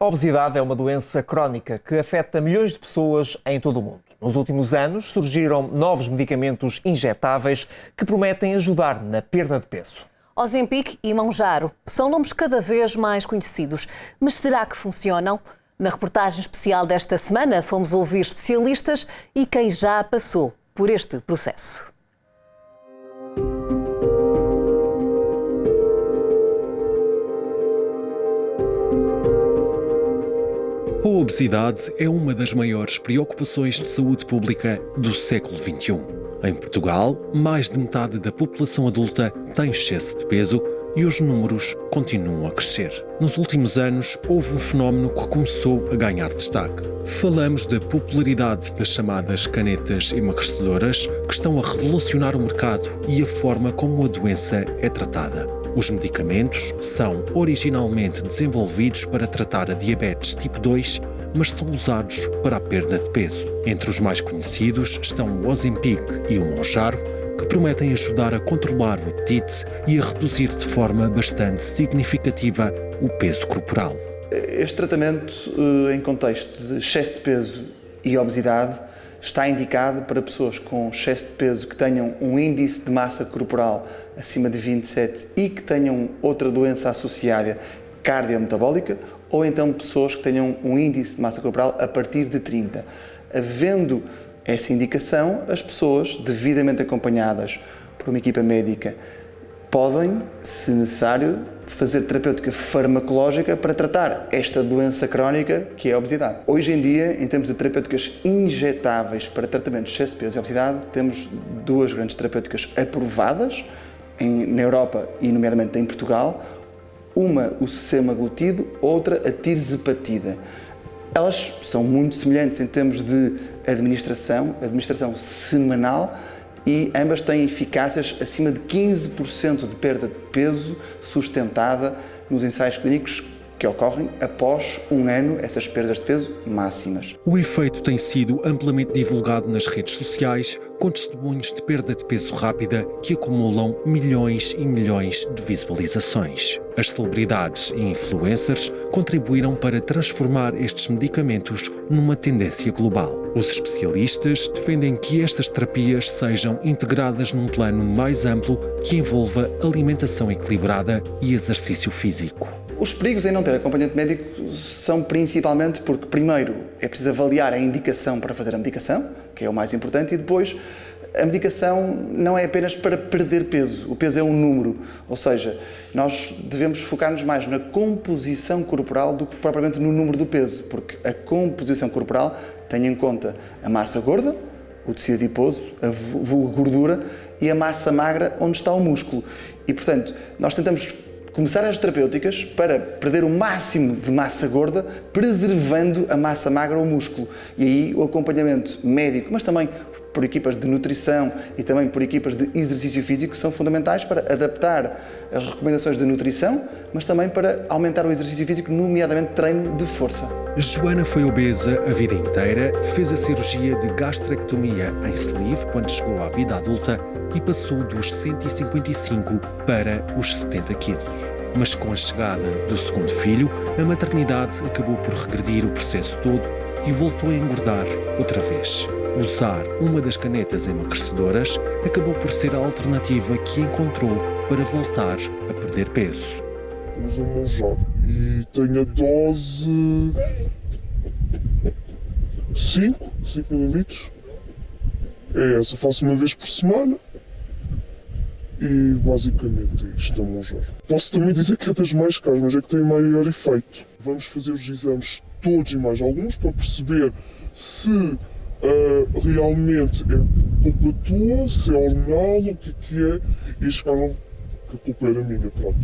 A obesidade é uma doença crónica que afeta milhões de pessoas em todo o mundo. Nos últimos anos surgiram novos medicamentos injetáveis que prometem ajudar na perda de peso. Ozempic e Mounjaro são nomes cada vez mais conhecidos, mas será que funcionam? Na reportagem especial desta semana fomos ouvir especialistas e quem já passou por este processo. A obesidade é uma das maiores preocupações de saúde pública do século XXI. Em Portugal, mais de metade da população adulta tem excesso de peso e os números continuam a crescer. Nos últimos anos, houve um fenómeno que começou a ganhar destaque. Falamos da popularidade das chamadas canetas emagrecedoras, que estão a revolucionar o mercado e a forma como a doença é tratada. Os medicamentos são originalmente desenvolvidos para tratar a diabetes tipo 2, mas são usados para a perda de peso. Entre os mais conhecidos estão o Ozempic e o Mounjaro, que prometem ajudar a controlar o apetite e a reduzir de forma bastante significativa o peso corporal. Este tratamento, em contexto de excesso de peso e obesidade, está indicado para pessoas com excesso de peso que tenham um índice de massa corporal acima de 27 e que tenham outra doença associada cardiometabólica, ou então pessoas que tenham um índice de massa corporal a partir de 30. Havendo essa indicação, as pessoas, devidamente acompanhadas por uma equipa médica, podem, se necessário, fazer terapêutica farmacológica para tratar esta doença crónica que é a obesidade. Hoje em dia, em termos de terapêuticas injetáveis para tratamento de excesso de peso e obesidade, temos duas grandes terapêuticas aprovadas na Europa e nomeadamente em Portugal. Uma, o semaglutido, outra, a tirzepatida. Elas são muito semelhantes em termos de administração semanal, e ambas têm eficácias acima de 15% de perda de peso sustentada nos ensaios clínicos que ocorrem após um ano, essas perdas de peso máximas. O efeito tem sido amplamente divulgado nas redes sociais, com testemunhos de perda de peso rápida que acumulam milhões e milhões de visualizações. As celebridades e influencers contribuíram para transformar estes medicamentos numa tendência global. Os especialistas defendem que estas terapias sejam integradas num plano mais amplo que envolva alimentação equilibrada e exercício físico. Os perigos em não ter acompanhamento médico são principalmente porque, primeiro, é preciso avaliar a indicação para fazer a medicação, que é o mais importante, e depois a medicação não é apenas para perder peso. O peso é um número, ou seja, nós devemos focar-nos mais na composição corporal do que propriamente no número do peso, porque a composição corporal tem em conta a massa gorda, o tecido adiposo, a vulgo gordura, e a massa magra, onde está o músculo. E, portanto, nós tentamos começar as terapêuticas para perder o máximo de massa gorda, preservando a massa magra ou músculo. E aí o acompanhamento médico, mas também por equipas de nutrição e também por equipas de exercício físico, são fundamentais para adaptar as recomendações de nutrição, mas também para aumentar o exercício físico, nomeadamente treino de força. Joana foi obesa a vida inteira, fez a cirurgia de gastrectomia em sleeve quando chegou à vida adulta e passou dos 155 para os 70 quilos. Mas com a chegada do segundo filho, a maternidade acabou por regredir o processo todo e voltou a engordar outra vez. Usar uma das canetas emagrecedoras acabou por ser a alternativa que encontrou para voltar a perder peso. Uso o Mounjaro e tenho a dose 5 ml. É essa, faço uma vez por semana e basicamente é isto, o Mounjaro. Posso também dizer que é das mais caras, mas é que tem maior efeito. Vamos fazer os exames todos e mais alguns para perceber se realmente é culpa tua, se é hormonal, o que é, e chegaram que a culpa era minha, pronto.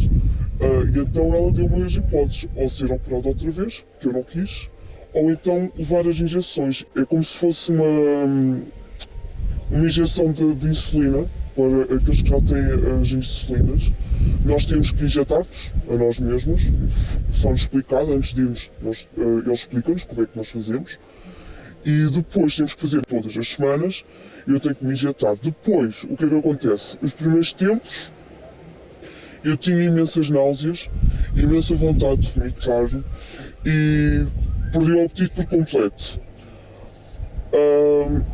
E então ela deu-me as hipóteses, ou ser operada outra vez, que eu não quis, ou então levar as injeções. É como se fosse uma injeção de insulina, para aqueles que já têm as insulinas. Nós temos que injetar-nos a nós mesmos, só-nos explicado, antes de irmos, eles explicam-nos como é que nós fazemos. E depois temos que fazer todas as semanas e eu tenho que me injetar. Depois, o que é que acontece? Os primeiros tempos eu tinha imensas náuseas, imensa vontade de vomitar e perdi o apetite por completo.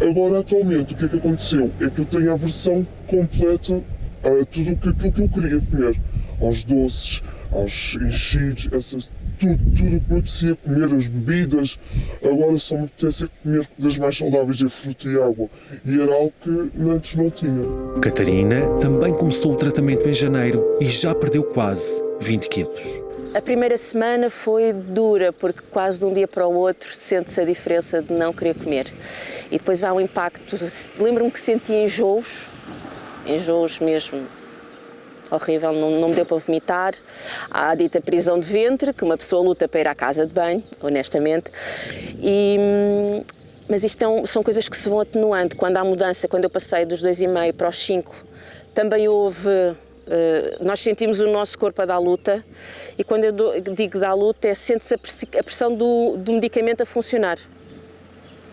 Agora, atualmente, o que é que aconteceu? É que eu tenho a aversão completa a tudo aquilo que eu queria comer. Aos doces, aos enchidos, tudo o que me apetecia comer, as bebidas. Agora só me apetece comer coisas mais saudáveis, fruta e água. E era algo que antes não tinha. Catarina também começou o tratamento em janeiro e já perdeu quase 20 quilos. A primeira semana foi dura, porque quase de um dia para o outro sente-se a diferença de não querer comer. E depois há um impacto. Lembro-me que sentia enjoos mesmo. Horrível, não me deu para vomitar. Há a dita prisão de ventre, que uma pessoa luta para ir à casa de banho, honestamente. Mas isto são coisas que se vão atenuando. Quando há mudança, quando eu passei dos 2,5 para os 5, também houve... nós sentimos o nosso corpo a dar luta, e quando eu digo dar luta, sente-se a pressão do medicamento a funcionar.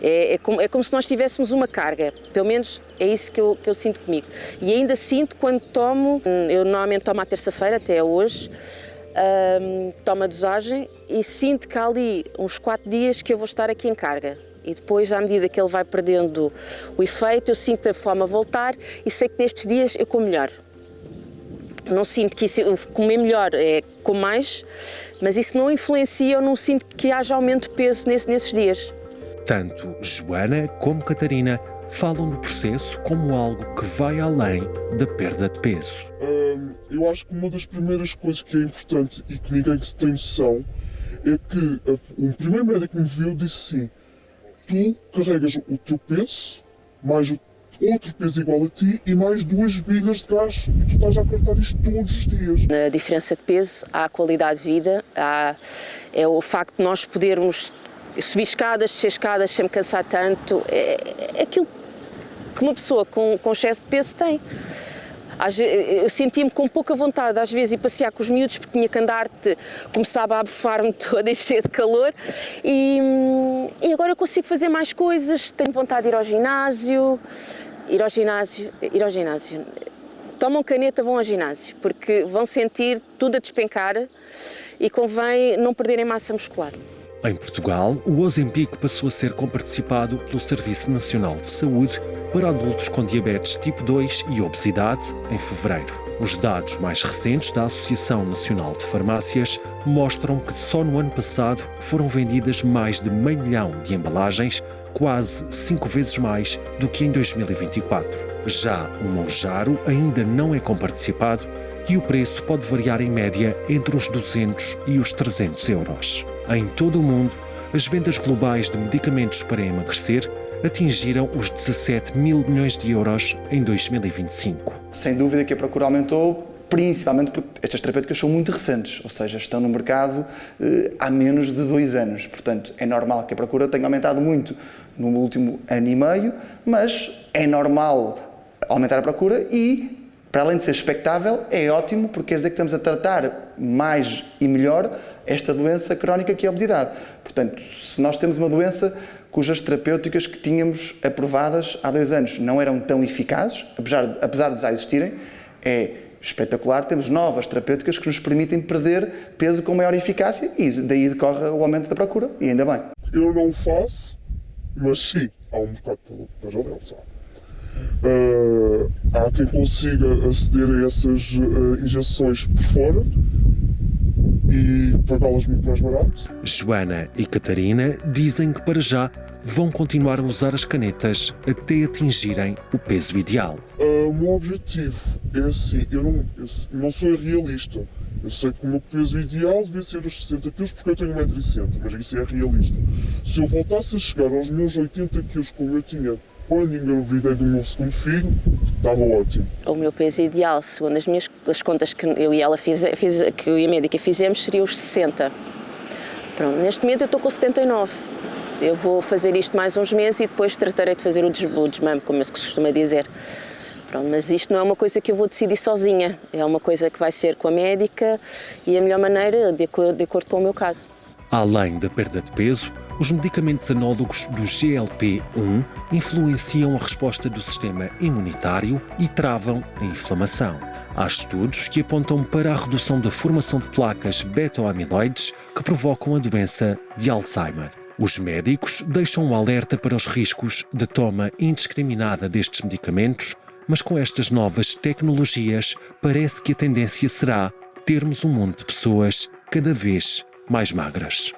É como se nós tivéssemos uma carga, pelo menos é isso que eu sinto comigo. E ainda sinto quando tomo, eu normalmente tomo à terça-feira, até hoje, tomo a dosagem e sinto que há ali uns 4 dias que eu vou estar aqui em carga. E depois, à medida que ele vai perdendo o efeito, eu sinto a fome a voltar e sei que nestes dias eu como melhor. Não sinto que isso, comer melhor é como mais, mas isso não influencia, eu não sinto que haja aumento de peso nesses dias. Tanto Joana como Catarina falam do processo como algo que vai além da perda de peso. Eu acho que uma das primeiras coisas que é importante e que ninguém tem noção é que o primeiro médico que me viu disse assim: tu carregas o teu peso, mais outro peso igual a ti e mais 2 bigas de gás, e tu estás a apertar isto todos os dias. Na diferença de peso há a qualidade de vida, é o facto de nós podermos subir escadas, descer escadas sem me cansar tanto, é aquilo que uma pessoa com excesso de peso tem. Eu sentia-me com pouca vontade, às vezes, ir passear com os miúdos, porque tinha que andar, começava a abafar-me toda, cheia de calor, e agora eu consigo fazer mais coisas, tenho vontade de ir ao ginásio. Tomam caneta, vão ao ginásio, porque vão sentir tudo a despencar e convém não perderem massa muscular. Em Portugal, o Ozempic passou a ser comparticipado pelo Serviço Nacional de Saúde para adultos com diabetes tipo 2 e obesidade em fevereiro. Os dados mais recentes da Associação Nacional de Farmácias mostram que só no ano passado foram vendidas mais de 500 mil de embalagens, quase 5 vezes mais do que em 2024. Já o Mounjaro ainda não é comparticipado e o preço pode variar em média entre os 200 e os 300 euros. Em todo o mundo, as vendas globais de medicamentos para emagrecer atingiram os 17 mil milhões de euros em 2025. Sem dúvida que a procura aumentou, principalmente porque estas terapêuticas são muito recentes, ou seja, estão no mercado há menos de 2 anos. Portanto, é normal que a procura tenha aumentado muito no último ano e meio, mas é normal aumentar a procura e, para além de ser expectável, é ótimo, porque quer dizer que estamos a tratar mais e melhor esta doença crónica que é a obesidade. Portanto, se nós temos uma doença cujas terapêuticas que tínhamos aprovadas há 2 anos não eram tão eficazes, apesar de já existirem, é espetacular, temos novas terapêuticas que nos permitem perder peso com maior eficácia e daí decorre o aumento da procura, e ainda bem. Eu não faço, mas sim, há um mercado paralelo. Há quem consiga aceder a essas injeções por fora e pagá-las muito mais barato. Joana e Catarina dizem que para já vão continuar a usar as canetas até atingirem o peso ideal. O meu objetivo é assim, eu não sou realista. Eu sei que o meu peso ideal devia ser os 60 kg porque eu tenho 1,60 m, mas isso é realista. Se eu voltasse a chegar aos meus 80 kg como eu tinha quando engravidei do meu segundo filho, estava ótimo. O meu peso ideal, segundo as contas que eu e ela que eu e a médica fizemos, seria os 60. Pronto, neste momento eu estou com 79. Eu vou fazer isto mais uns meses e depois tratarei de fazer o desmame, como se costuma dizer. Pronto, mas isto não é uma coisa que eu vou decidir sozinha, é uma coisa que vai ser com a médica e a melhor maneira, de acordo com o meu caso. Além da perda de peso, os medicamentos análogos do GLP-1 influenciam a resposta do sistema imunitário e travam a inflamação. Há estudos que apontam para a redução da formação de placas beta-amiloides que provocam a doença de Alzheimer. Os médicos deixam um alerta para os riscos de toma indiscriminada destes medicamentos, mas com estas novas tecnologias parece que a tendência será termos um mundo de pessoas cada vez mais magras.